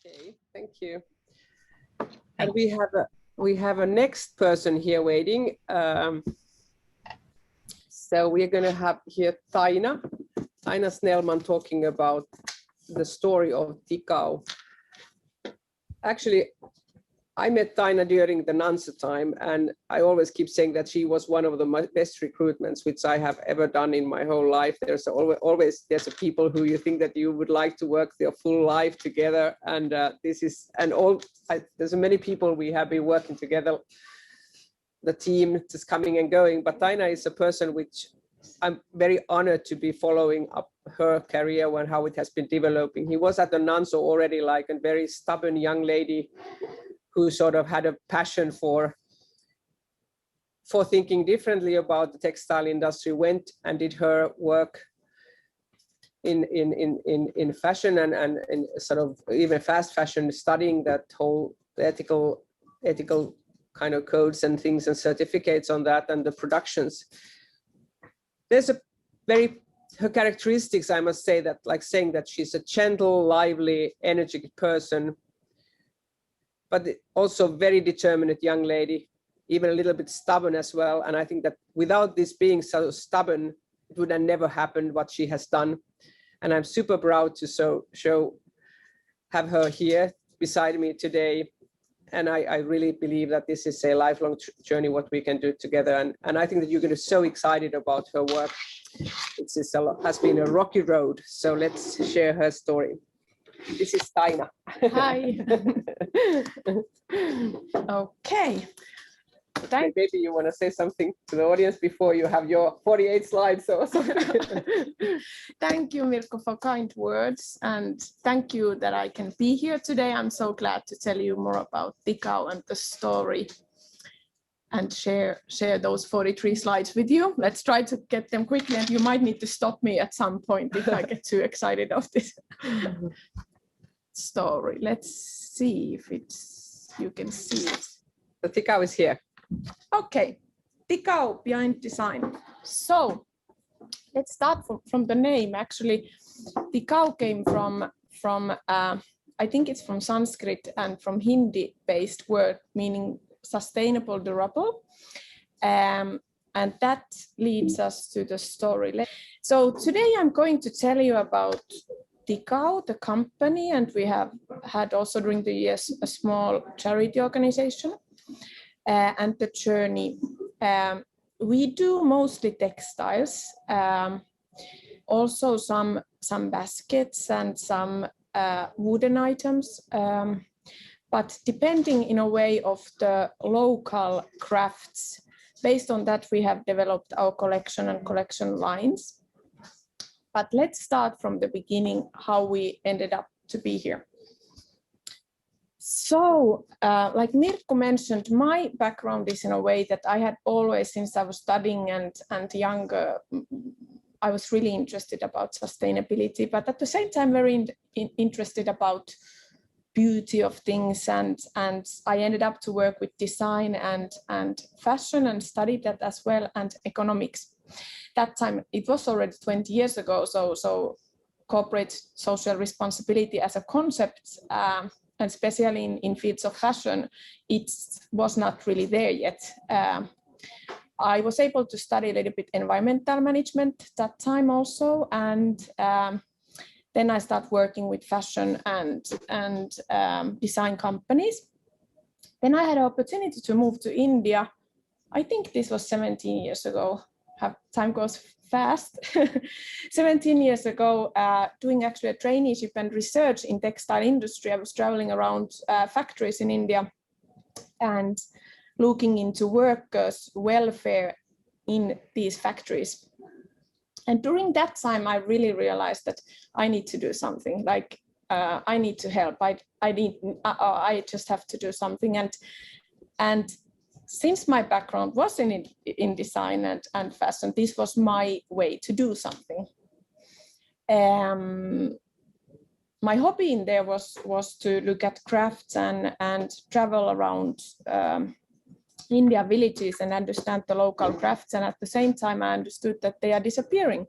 Okay, thank you. And we have a next person here waiting. So we're going to have here Taina Snellman talking about the story of Tikau. Actually, I met Taina during the Nansa time, and I always keep saying that she was one of the best recruitments which I have ever done in my whole life. There's always a people who you think that you would like to work their full life together, and there's many people we have been working together. The team is coming and going, but Taina is a person which I'm very honored to be following up her career and how it has been developing. He was at the Nanso already like a very stubborn young lady who sort of had a passion for thinking differently about the textile industry, went and did her work in fashion and sort of even fast fashion, studying that whole ethical kind of codes and things and certificates on that and the productions. There's her characteristics, I must say, that like saying that she's a gentle, lively, energetic person, but also very determined young lady, even a little bit stubborn as well. And I think that without this being so stubborn, it would have never happened what she has done. And I'm super proud to have her here beside me today. And I really believe that this is a lifelong journey, what we can do together. And I think that you're going to be so excited about her work. Has been a rocky road. So let's share her story. This is Taina. Hi. Okay. Maybe you want to say something to the audience before you have your 48 slides. Thank you, Mirko, for kind words, and thank you that I can be here today. I'm so glad to tell you more about Tikau and the story and share those 43 slides with you. Let's try to get them quickly, and you might need to stop me at some point if I get too excited of this story. Let's see if you can see it. The Tikau is here. Okay, Tikau behind design. So let's start from the name. Actually, Tikau came from I think it's from Sanskrit and from Hindi-based word meaning sustainable, durable, and that leads us to the story. So today I'm going to tell you about Tikau, the company, and we have had also during the years a small charity organization. And the journey. We do mostly textiles, also some baskets and some wooden items, but depending in a way of the local crafts. Based on that, we have developed our collection and collection lines. But let's start from the beginning, how we ended up to be here. So, like Mirko mentioned, my background is in a way that I had always, since I was studying and younger, I was really interested about sustainability, but at the same time, very interested about beauty of things. And I ended up to work with design and fashion and studied that as well, and economics. That time, it was already 20 years ago, so corporate social responsibility as a concept, and especially in fields of fashion, it was not really there yet. I was able to study a little bit environmental management that time also, and then I started working with fashion and design companies. Then I had an opportunity to move to India. I think this was 17 years ago. Time goes fast. 17 years ago, doing actually a traineeship and research in textile industry. I was traveling around factories in India and looking into workers' welfare in these factories. And during that time, I really realized that I need to do something. Like I need to help. I just have to do something. And since my background was in design and fashion, this was my way to do something. My hobby in there was to look at crafts and travel around India villages and understand the local crafts. And at the same time, I understood that they are disappearing.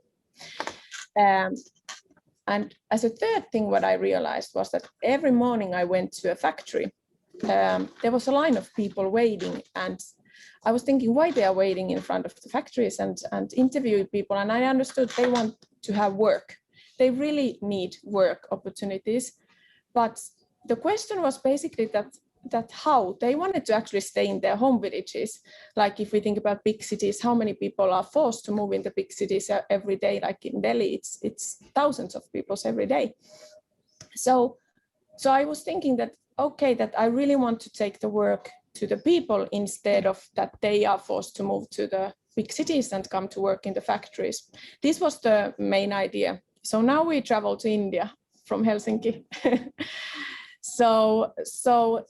And as a third thing, what I realized was that every morning I went to a factory, there was a line of people waiting, and I was thinking why they are waiting in front of the factories and interviewing people. And I understood they want to have work. They really need work opportunities. But the question was basically that how they wanted to actually stay in their home villages. Like if we think about big cities, how many people are forced to move in the big cities every day? Like in Delhi, it's thousands of people every day. So I was thinking that, okay, that I really want to take the work to the people instead of that they are forced to move to the big cities and come to work in the factories. This was the main idea. So now we travel to India from Helsinki. So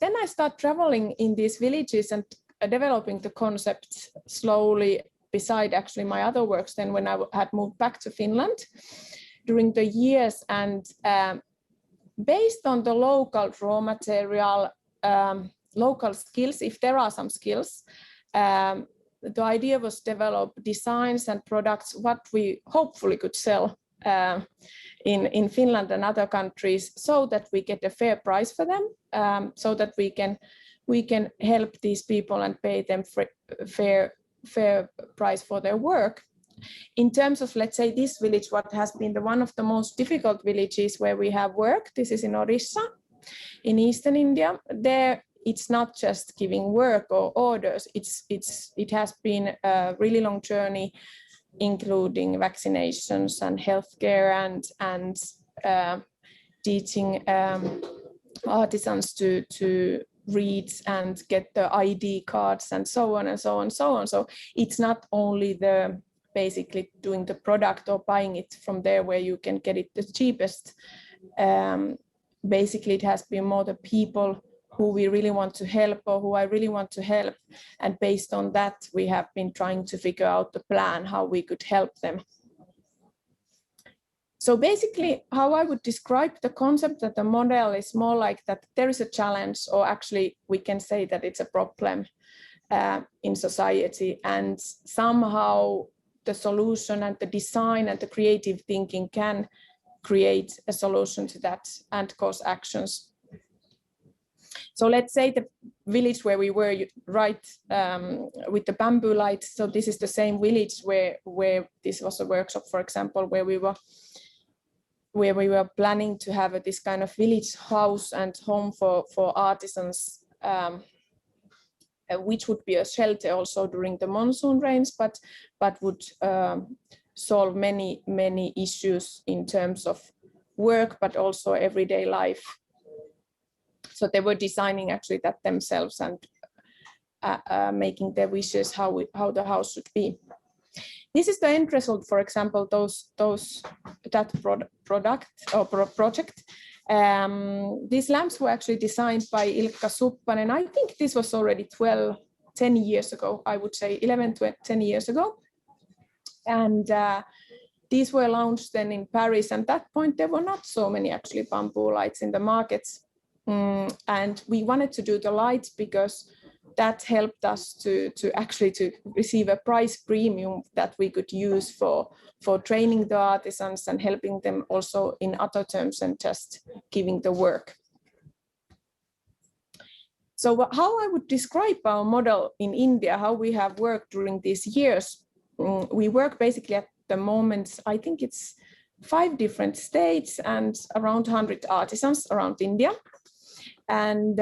then I start traveling in these villages and developing the concept slowly beside actually my other works then when I had moved back to Finland during the years. And based on the local raw material, local skills, if there are some skills, the idea was develop designs and products what we hopefully could sell in Finland and other countries, so that we get a fair price for them, so that we can help these people and pay them fair price for their work. In terms of, let's say, this village, what has been one of the most difficult villages where we have work, this is in Orissa, in Eastern India. There, it's not just giving work or orders. It has been a really long journey, including vaccinations and healthcare and teaching artisans to read and get the ID cards and so on and so on and so on. So it's not only basically doing the product or buying it from there where you can get it the cheapest. Basically, it has been more the people who we really want to help or who I really want to help. And based on that, we have been trying to figure out the plan, how we could help them. So basically, how I would describe the concept that the model is more like that there is a challenge, or actually we can say that it's a problem in society, and somehow the solution and the design and the creative thinking can create a solution to that and cause actions. So let's say the village where we were right with the bamboo lights. So this is the same village where this was a workshop, for example, where we were planning to have this kind of village house and home for artisans, which would be a shelter also during the monsoon rains, but would solve many issues in terms of work, but also everyday life. So they were designing actually that themselves and making their wishes how the house should be. This is the end result, for example, that product or project. These lamps were actually designed by Ilkka Suppanen. I think this was already 10 years ago, I would say 10 years ago. And these were launched then in Paris. And at that point, there were not so many actually bamboo lights in the markets. And we wanted to do the lights because that helped us to receive a price premium that we could use for training the artisans and helping them also in other terms than just giving the work. So how I would describe our model in India, how we have worked during these years, we work basically at the moment, I think it's 5 different states and around 100 artisans around India. And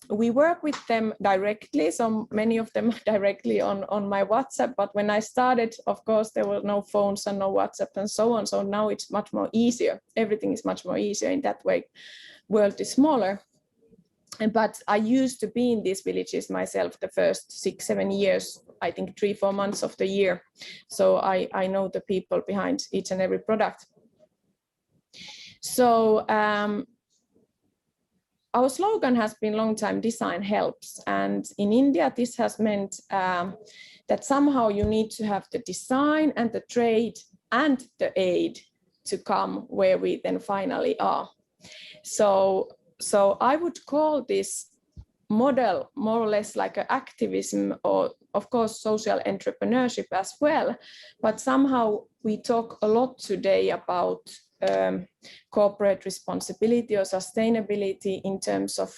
we work with them directly, so many of them directly on my WhatsApp. But when I started, of course, there were no phones and no WhatsApp and so on. So now it's much more easier. Everything is much more easier in that way. World is smaller. But I used to be in these villages myself the first 6-7 years, I think 3-4 months of the year. So I know the people behind each and every product. So our slogan has been long time design helps. And in India, this has meant that somehow you need to have the design and the trade and the aid to come where we then finally are. So I would call this model more or less like an activism, or of course social entrepreneurship as well. But somehow we talk a lot today about corporate responsibility or sustainability in terms of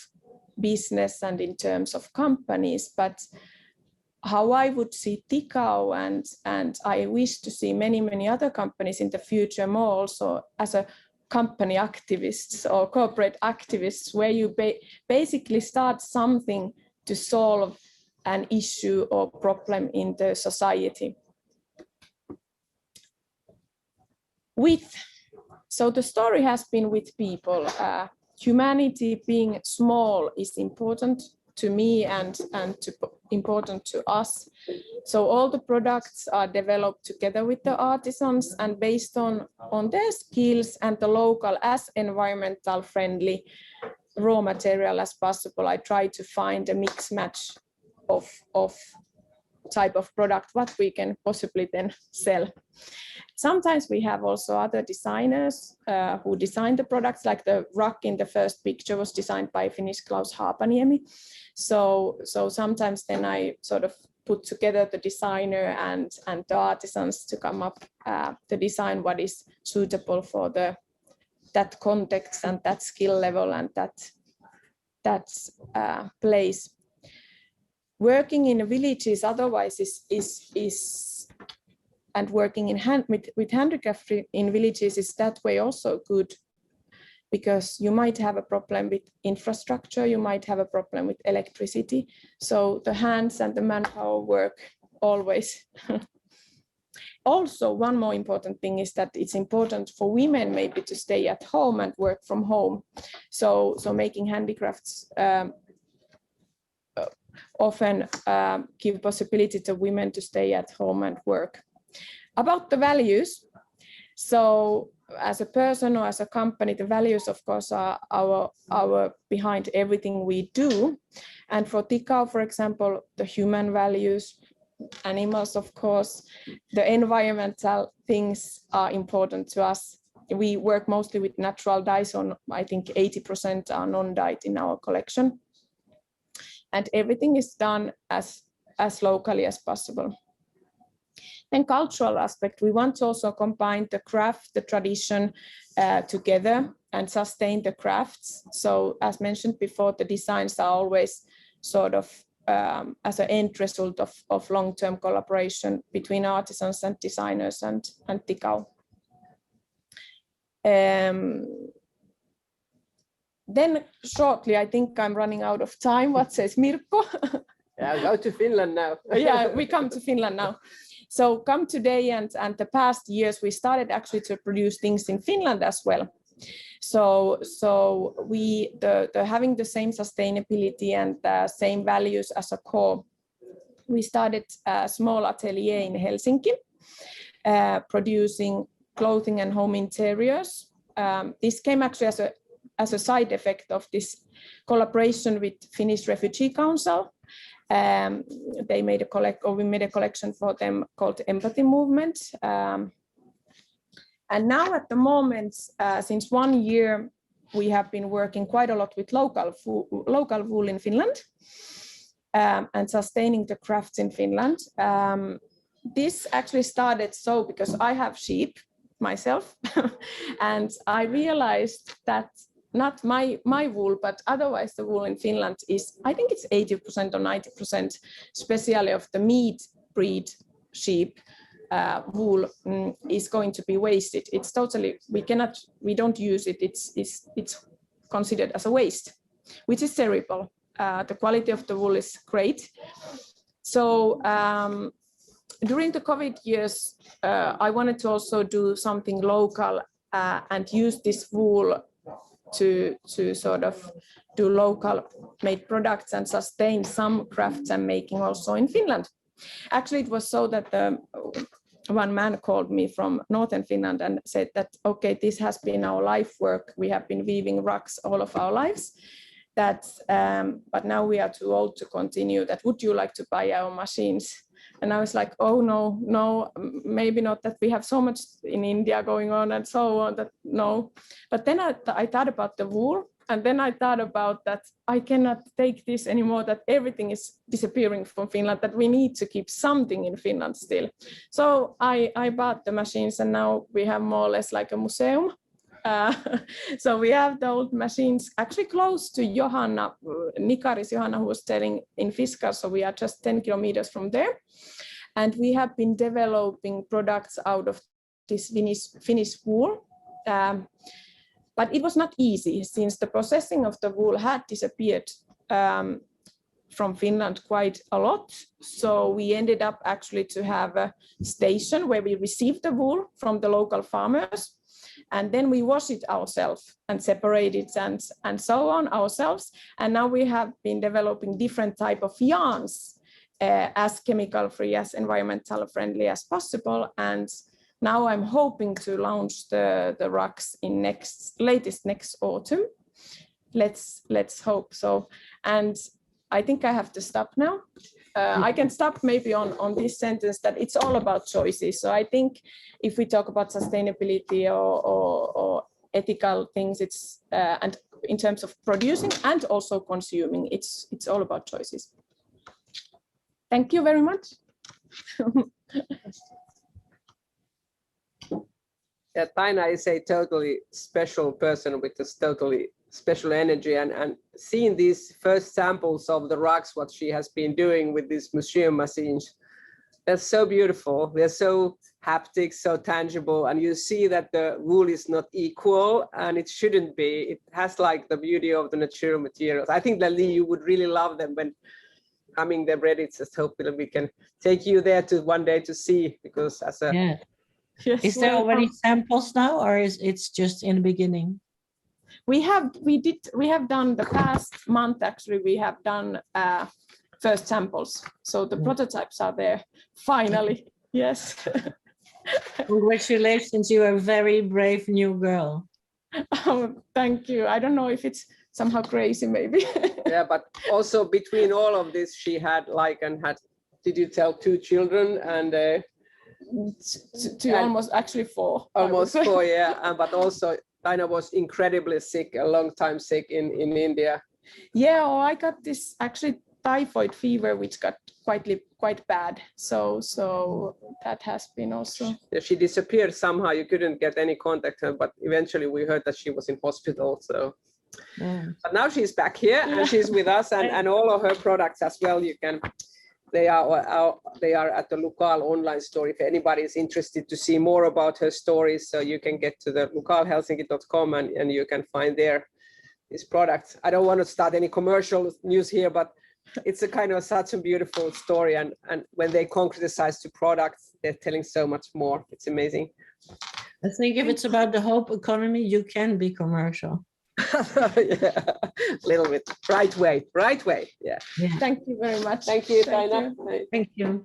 business and in terms of companies, but how I would see Tikau, and I wish to see many other companies in the future more also as a company activists or corporate activists, where you basically start something to solve an issue or problem in the society. So the story has been with people. Humanity being small is important to me and important to us. So all the products are developed together with the artisans, and based on their skills and the local as environmental friendly raw material as possible, I try to find a mix match of type of product what we can possibly then sell. Sometimes we have also other designers who design the products, like the rug in the first picture was designed by Finnish Klaus Haapaniemi. So sometimes then I sort of put together the designer and the artisans to come up the design what is suitable for that context and that skill level and that place. Working in villages otherwise is and working with handicraft in villages is that way also good, because you might have a problem with infrastructure, you might have a problem with electricity. So the hands and the manpower work always. Also, one more important thing is that it's important for women maybe to stay at home and work from home. So making handicrafts often give possibility to women to stay at home and work. About the values, so as a person or as a company, the values of course are our behind everything we do. And for Tikau, for example, the human values, animals of course, the environmental things are important to us. We work mostly with natural dyes, on I think 80% are non-dyed in our collection. And everything is done as locally as possible. And cultural aspect, we want to also combine the craft, the tradition together and sustain the crafts. So as mentioned before, the designs are always sort of as an end result of long-term collaboration between artisans and designers and Tikau. Then shortly, I think I'm running out of time. What says Mirko? Yeah, go to Finland now. Yeah, we come to Finland now. So come today and the past years, we started actually to produce things in Finland as well. So we having the same sustainability and the same values as a core. We started a small atelier in Helsinki, producing clothing and home interiors. This came actually as a side effect of this collaboration with Finnish Refugee Council. We made a collection for them called Empathy Movement. And now at the moment, since 1 year, we have been working quite a lot with local wool in Finland and sustaining the crafts in Finland. This actually started because I have sheep myself, and I realized that not my wool, but otherwise the wool in Finland is, I think it's 80% or 90%, especially of the meat breed sheep wool is going to be wasted. It's totally, we don't use it. It's considered as a waste, which is terrible. The quality of the wool is great. So during the COVID years, I wanted to also do something local and use this wool to sort of do local made products and sustain some crafts and making also in Finland. Actually, it was so that one man called me from northern Finland and said that, okay, this has been our life work. We have been weaving rugs all of our lives. But now we are too old to continue. That would you like to buy our machines? And I was like, oh no, maybe not, that we have so much in India going on and so on, that no. But then I thought about the wool, and then I thought about that I cannot take this anymore, that everything is disappearing from Finland, that we need to keep something in Finland still. So I bought the machines, and now we have more or less like a museum So we have the old machines actually close to Johanna, Nikaris Johanna, who was staying in Fiskars. So we are just 10 kilometers from there. And we have been developing products out of this Finnish wool. But it was not easy since the processing of the wool had disappeared from Finland quite a lot. So we ended up actually to have a station where we received the wool from the local farmers. And then we wash it ourselves and separate it and so on ourselves. And now we have been developing different type of yarns as chemical free, as environmental friendly as possible. And now I'm hoping to launch the rugs in latest next autumn. Let's hope so. And I think I have to stop now. I can stop maybe on this sentence that it's all about choices. So I think if we talk about sustainability or ethical things, it's and in terms of producing and also consuming, it's all about choices. Thank you very much. Yeah, Taina is a totally special person with this totally special energy, and seeing these first samples of the rugs, what she has been doing with these museum machines, they're so beautiful. They're so haptic, so tangible, and you see that the wool is not equal, and it shouldn't be. It has like the beauty of the natural materials. I think that Lee, you would really love them when coming they're ready. Just hopefully we can take you there to one day to see, because as a Yes, is there already samples now, or is it's just in the beginning? We have done the past month, actually we have done first samples, so the prototypes are there finally. Yes. Congratulations, you are a very brave new girl. Oh, thank you. I don't know if it's somehow crazy maybe. Yeah, but also between all of this she had did you tell 2 children and almost actually 4. Almost 4, yeah. But also Taina was incredibly sick, a long time sick in India. Yeah, I got this actually typhoid fever, which got quite bad. So that has been also. Yeah, she disappeared somehow. You couldn't get any contact with her, but eventually we heard that she was in hospital. So, but now she's back here and she's with us, and all of her products as well. You can. They are at the Local online store if anybody is interested to see more about her stories. So you can get to the localhelsinki.com and you can find there these products. I don't want to start any commercial news here, but it's a kind of such a beautiful story. And when they concretize to products, they're telling so much more. It's amazing. I think if it's about the hope economy, you can be commercial. Yeah, a little bit. Right way. Yeah. Thank you very much. Thank you, Taina. Thank you.